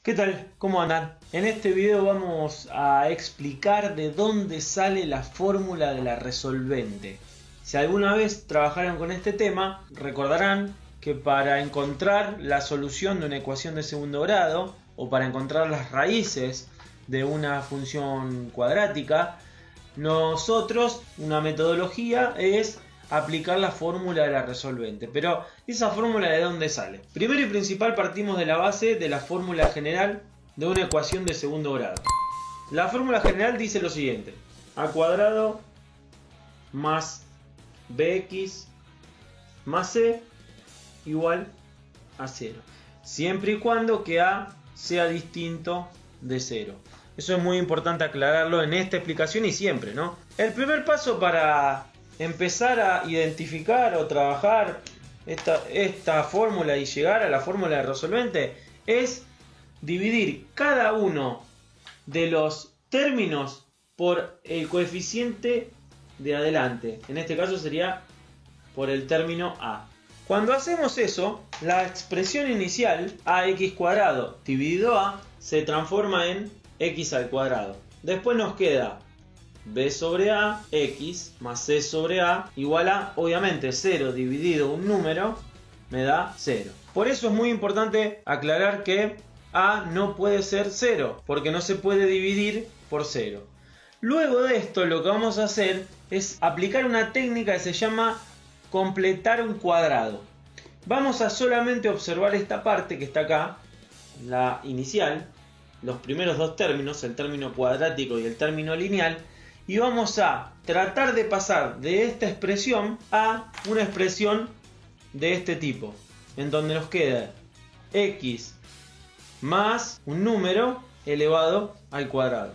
¿Qué tal? ¿Cómo andan? En este video vamos a explicar de dónde sale la fórmula de la resolvente. Si alguna vez trabajaron con este tema, recordarán que para encontrar la solución de una ecuación de segundo grado o para encontrar las raíces de una función cuadrática, una metodología es aplicar la fórmula de la resolvente. Pero ¿esa fórmula de dónde sale? Primero y principal partimos de la base de la fórmula general de una ecuación de segundo grado. La fórmula general dice lo siguiente: a cuadrado más bx más c igual a 0, siempre y cuando que a sea distinto de 0. Eso es muy importante aclararlo en esta explicación y siempre, ¿no? El primer paso para empezar a identificar o trabajar esta fórmula y llegar a la fórmula de resolvente es dividir cada uno de los términos por el coeficiente de adelante. En este caso sería por el término a. Cuando hacemos eso, la expresión inicial ax cuadrado dividido a se transforma en x al cuadrado. Después nos queda b sobre a, x más c sobre a igual a, obviamente, 0 dividido un número me da 0. Por eso es muy importante aclarar que a no puede ser 0, porque no se puede dividir por 0. Luego de esto lo que vamos a hacer es aplicar una técnica que se llama completar un cuadrado. Vamos a solamente observar esta parte que está acá, la inicial, los primeros dos términos, el término cuadrático y el término lineal, y vamos a tratar de pasar de esta expresión a una expresión de este tipo, en donde nos queda x más un número elevado al cuadrado.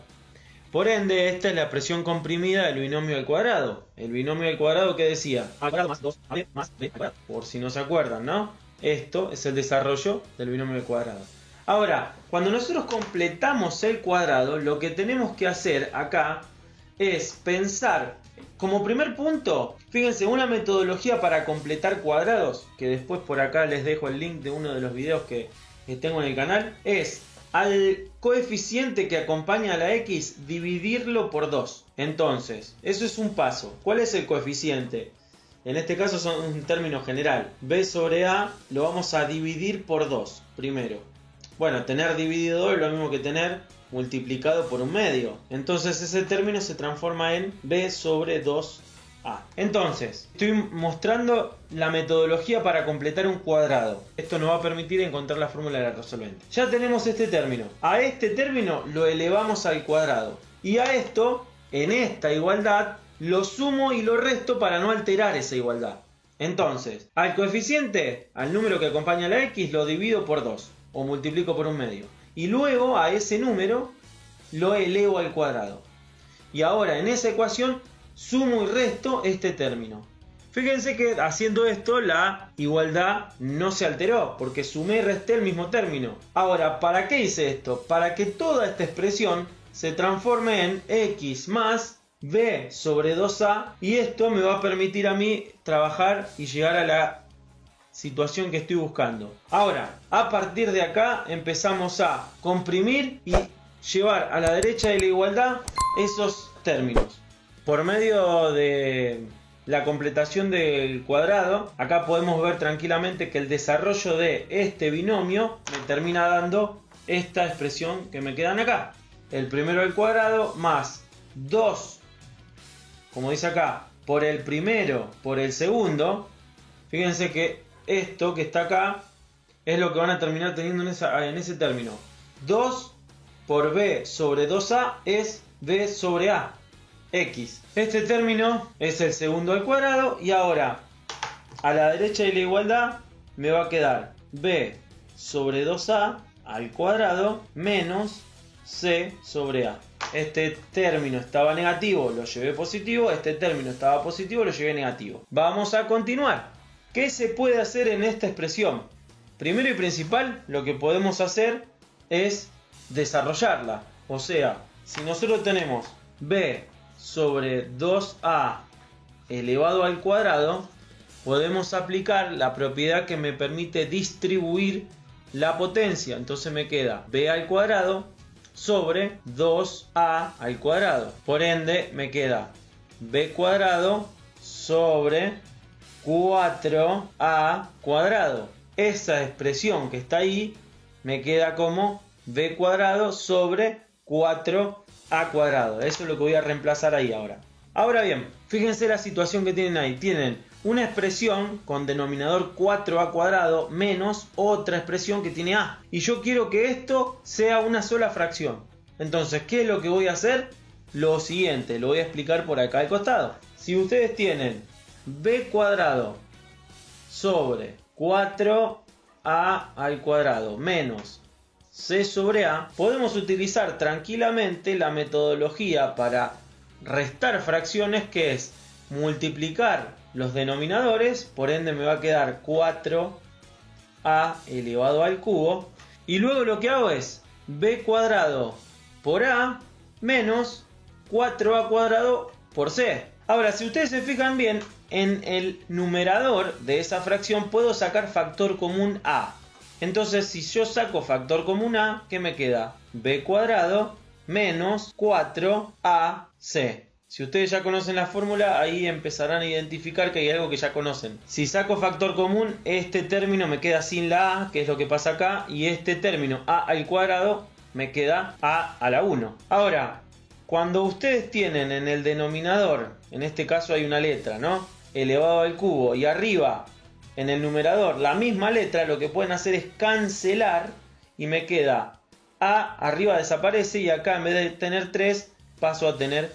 Por ende, esta es la expresión comprimida del binomio al cuadrado. El binomio al cuadrado que decía a cuadrado más 2ab más b al cuadrado. Por si no se acuerdan, ¿no? Esto es el desarrollo del binomio al cuadrado. Ahora, cuando nosotros completamos el cuadrado, lo que tenemos que hacer acá es pensar, como primer punto, fíjense, una metodología para completar cuadrados, que después por acá les dejo el link de uno de los videos que tengo en el canal, es al coeficiente que acompaña a la x dividirlo por 2. Entonces, eso es un paso. ¿Cuál es el coeficiente? En este caso son un término general. B sobre A lo vamos a dividir por 2 primero. Bueno, tener dividido 2 es lo mismo que tener multiplicado por un medio. Entonces ese término se transforma en b sobre 2a. Entonces, estoy mostrando la metodología para completar un cuadrado. Esto nos va a permitir encontrar la fórmula de la resolvente. Ya tenemos este término. A este término lo elevamos al cuadrado. Y a esto, en esta igualdad, lo sumo y lo resto para no alterar esa igualdad. Entonces, al coeficiente, al número que acompaña a la x, lo divido por 2. O multiplico por un medio. Y luego a ese número lo elevo al cuadrado. Y ahora en esa ecuación sumo y resto este término. Fíjense que haciendo esto la igualdad no se alteró, porque sumé y resté el mismo término. Ahora, ¿para qué hice esto? Para que toda esta expresión se transforme en x más b sobre 2a. Y esto me va a permitir a mí trabajar y llegar a la situación que estoy buscando. Ahora, a partir de acá empezamos a comprimir y llevar a la derecha de la igualdad esos términos. Por medio de la completación del cuadrado, acá podemos ver tranquilamente que el desarrollo de este binomio me termina dando esta expresión que me quedan acá. El primero al cuadrado más 2, como dice acá, por el primero por el segundo. Fíjense que esto que está acá es lo que van a terminar teniendo en ese término. 2 por b sobre 2a es b sobre a, x. Este término es el segundo al cuadrado y ahora a la derecha de la igualdad me va a quedar b sobre 2a al cuadrado menos c sobre a. Este término estaba negativo, lo llevé positivo. Este término estaba positivo, lo llevé negativo. Vamos a continuar. ¿Qué se puede hacer en esta expresión? Primero y principal, lo que podemos hacer es desarrollarla. O sea, si nosotros tenemos b sobre 2a elevado al cuadrado, podemos aplicar la propiedad que me permite distribuir la potencia. Entonces me queda b al cuadrado sobre 2a al cuadrado. Por ende me queda b cuadrado sobre 4a cuadrado. Esa expresión que está ahí me queda como b cuadrado sobre 4a cuadrado. Eso es lo que voy a reemplazar ahí ahora. Ahora bien, fíjense la situación que tienen ahí. Tienen una expresión con denominador 4a cuadrado menos otra expresión que tiene a. Y yo quiero que esto sea una sola fracción. Entonces, ¿qué es lo que voy a hacer? Lo siguiente, lo voy a explicar por acá al costado. Si ustedes tienen b cuadrado sobre 4a al cuadrado menos c sobre a, podemos utilizar tranquilamente la metodología para restar fracciones, que es multiplicar los denominadores, por ende me va a quedar 4a elevado al cubo, y luego lo que hago es b cuadrado por a menos 4a cuadrado por c. Ahora, si ustedes se fijan bien, en el numerador de esa fracción puedo sacar factor común a. Entonces, si yo saco factor común a, ¿qué me queda? B cuadrado menos 4ac. Si ustedes ya conocen la fórmula, ahí empezarán a identificar que hay algo que ya conocen. Si saco factor común, este término me queda sin la a, que es lo que pasa acá, y este término a al cuadrado me queda a la 1. Ahora, cuando ustedes tienen en el denominador, en este caso hay una letra, ¿no? Elevado al cubo, y arriba en el numerador la misma letra, lo que pueden hacer es cancelar y me queda a, arriba desaparece, y acá en vez de tener 3 paso a tener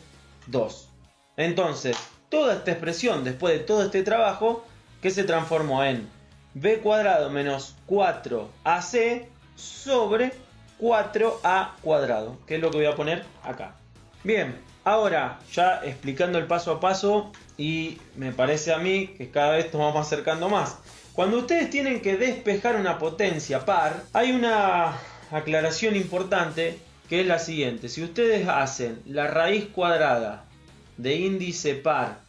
2. Entonces, toda esta expresión después de todo este trabajo, que se transformó en b cuadrado menos 4ac sobre 4a cuadrado, que es lo que voy a poner acá. Bien, ahora ya explicando el paso a paso, y me parece a mí que cada vez nos vamos acercando más. Cuando ustedes tienen que despejar una potencia par, hay una aclaración importante, que es la siguiente. Si ustedes hacen la raíz cuadrada de índice par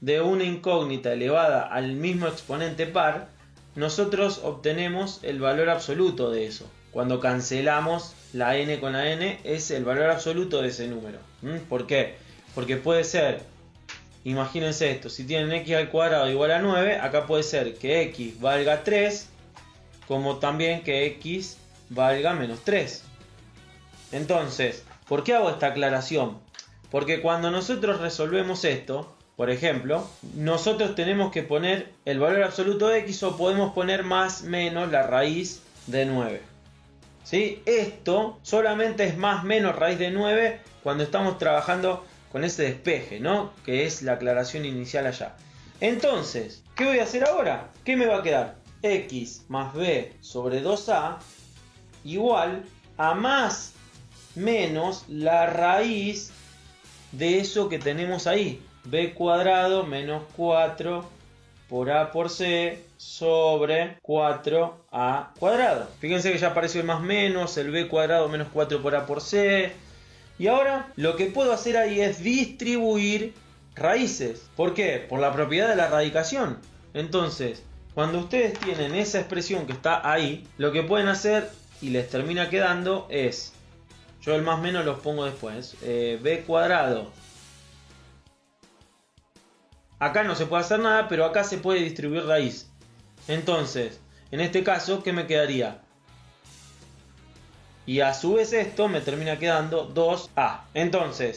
de una incógnita elevada al mismo exponente par, nosotros obtenemos el valor absoluto de eso. Cuando cancelamos la n con la n, es el valor absoluto de ese número. ¿Por qué? Porque puede ser, imagínense esto, si tienen x al cuadrado igual a 9, acá puede ser que x valga 3, como también que x valga menos 3. Entonces, ¿por qué hago esta aclaración? Porque cuando nosotros resolvemos esto, por ejemplo, nosotros tenemos que poner el valor absoluto de x, o podemos poner más menos la raíz de 9. ¿Sí? Esto solamente es más menos raíz de 9 cuando estamos trabajando con ese despeje, ¿no? Que es la aclaración inicial allá. Entonces, ¿qué voy a hacer ahora? ¿Qué me va a quedar? X más b sobre 2a igual a más menos la raíz de eso que tenemos ahí. B cuadrado menos 4 por a por c sobre 4a cuadrado. Fíjense que ya apareció el más menos, el b cuadrado menos 4 por a por c. Y ahora lo que puedo hacer ahí es distribuir raíces. ¿Por qué? Por la propiedad de la radicación. Entonces, cuando ustedes tienen esa expresión que está ahí, lo que pueden hacer y les termina quedando es, yo el más menos los pongo después, b cuadrado. Acá no se puede hacer nada, pero acá se puede distribuir raíz. Entonces, en este caso, ¿qué me quedaría? Y a su vez esto me termina quedando 2a. Entonces,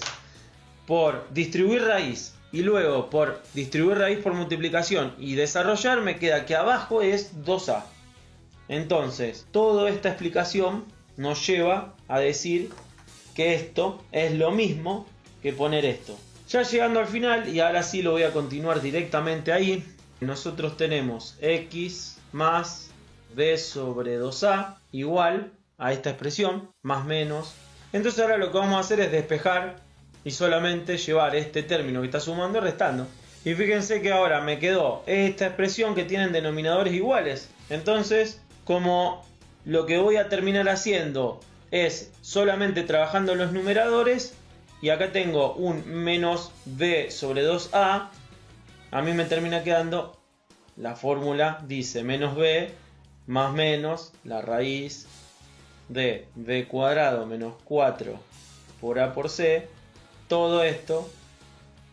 por distribuir raíz y luego por distribuir raíz por multiplicación y desarrollar, me queda que abajo es 2a. Entonces, toda esta explicación nos lleva a decir que esto es lo mismo que poner esto. Ya llegando al final, y ahora sí lo voy a continuar directamente ahí, nosotros tenemos x más b sobre 2a igual a esta expresión, más menos. Entonces ahora lo que vamos a hacer es despejar y solamente llevar este término que está sumando y restando. Y fíjense que ahora me quedó esta expresión que tienen denominadores iguales. Entonces, como lo que voy a terminar haciendo es solamente trabajando los numeradores, y acá tengo un menos b sobre 2a, a mí me termina quedando, la fórmula dice menos b más menos la raíz de b cuadrado menos 4 por a por c, todo esto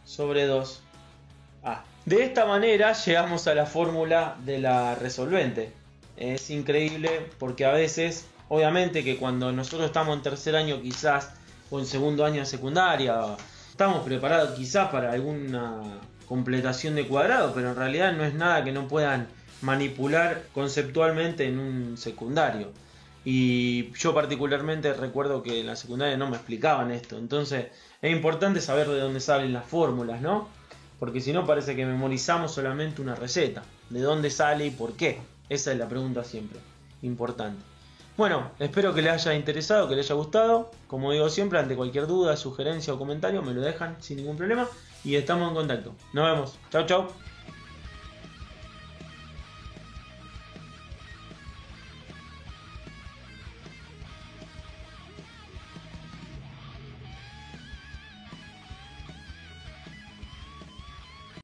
sobre 2a. De esta manera llegamos a la fórmula de la resolvente. Es increíble porque a veces, obviamente que cuando nosotros estamos en tercer año quizás, o en segundo año de secundaria, estamos preparados quizás para alguna completación de cuadrado, pero en realidad no es nada que no puedan manipular conceptualmente en un secundario. Y yo particularmente recuerdo que en la secundaria no me explicaban esto, entonces es importante saber de dónde salen las fórmulas, ¿no? Porque si no parece que memorizamos solamente una receta. ¿De dónde sale y por qué? Esa es la pregunta siempre, importante. Bueno, espero que les haya interesado, que les haya gustado. Como digo siempre, ante cualquier duda, sugerencia o comentario me lo dejan sin ningún problema y estamos en contacto. Nos vemos. Chau, chau.